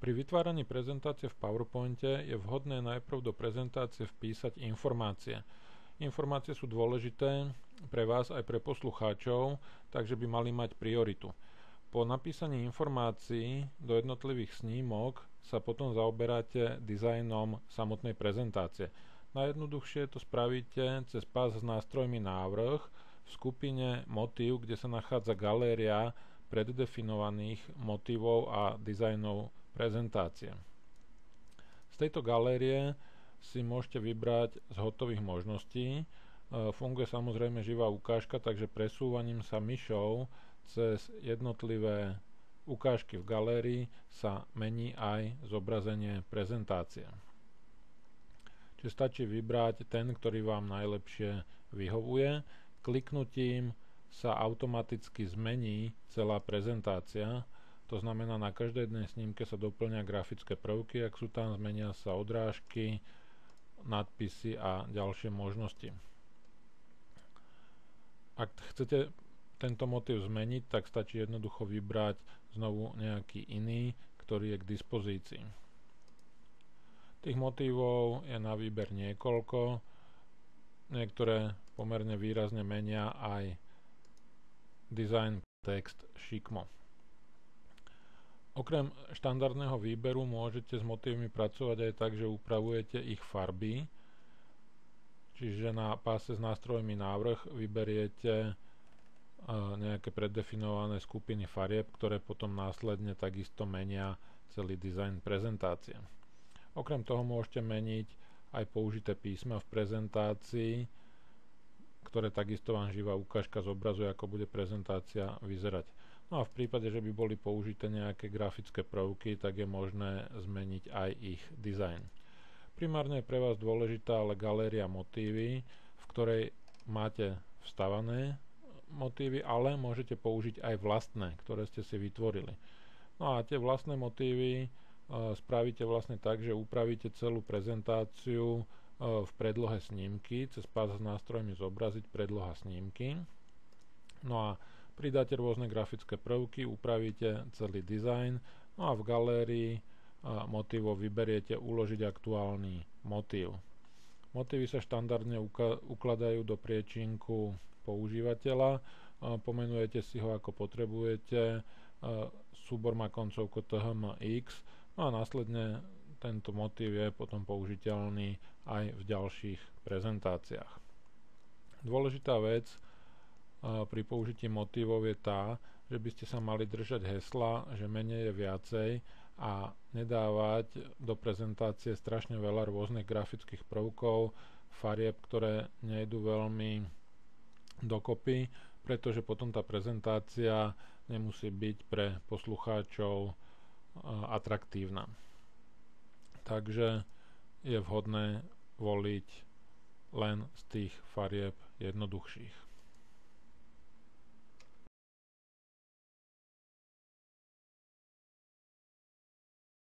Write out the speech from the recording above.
Pri vytváraní prezentácie v PowerPointe je vhodné najprv do prezentácie vpísať informácie. Informácie sú dôležité pre vás aj pre poslucháčov, takže by mali mať prioritu. Po napísaní informácií do jednotlivých snímok sa potom zaoberáte dizajnom samotnej prezentácie. Najjednoduchšie to spravíte cez pás s nástrojmi návrh v skupine motív, kde sa nachádza galéria preddefinovaných motívov a dizajnov prezentácie. Z tejto galérie si môžete vybrať z hotových možností. Funguje samozrejme živá ukážka, takže presúvaním sa myšou cez jednotlivé ukážky v galérii sa mení aj zobrazenie prezentácie. Čiže stačí vybrať ten, ktorý vám najlepšie vyhovuje. Kliknutím sa automaticky zmení celá prezentácia. To znamená, na každej jednej snímke sa doplňa grafické prvky, ak sú tam, zmenia sa odrážky, nadpisy a ďalšie možnosti. Ak chcete tento motív zmeniť, tak stačí jednoducho vybrať znovu nejaký iný, ktorý je k dispozícii. Tých motívov je na výber niekoľko. Niektoré pomerne výrazne menia aj design text šikmo. Okrem štandardného výberu môžete s motívmi pracovať aj tak, že upravujete ich farby, čiže na páse s nástrojmi návrh vyberiete nejaké preddefinované skupiny farieb, ktoré potom následne takisto menia celý dizajn prezentácie. Okrem toho môžete meniť aj použité písma v prezentácii, ktoré takisto vám živá ukážka zobrazuje, ako bude prezentácia vyzerať. No a v prípade, že by boli použité nejaké grafické prvky, tak je možné zmeniť aj ich dizajn. Primárne je pre vás dôležitá ale galéria motívy, v ktorej máte vstavané motívy, ale môžete použiť aj vlastné, ktoré ste si vytvorili. No a tie vlastné motívy spravíte vlastne tak, že upravíte celú prezentáciu v predlohe snímky, cez pás s nástrojmi zobraziť predloha snímky. No a pridáte rôzne grafické prvky, upravíte celý dizajn, no a v galérii motívov vyberiete uložiť aktuálny motív. Motívy sa štandardne ukladajú do priečinku používateľa, pomenujete si ho ako potrebujete, súbor má koncovku THMX, no a následne tento motív je potom použiteľný aj v ďalších prezentáciách. Dôležitá vec pri použití motívov je tá, že by ste sa mali držať hesla, že menej je viacej a nedávať do prezentácie strašne veľa rôznych grafických prvkov, farieb, ktoré nejdu veľmi dokopy, pretože potom tá prezentácia nemusí byť pre poslucháčov atraktívna. Takže je vhodné voliť len z tých farieb jednoduchších.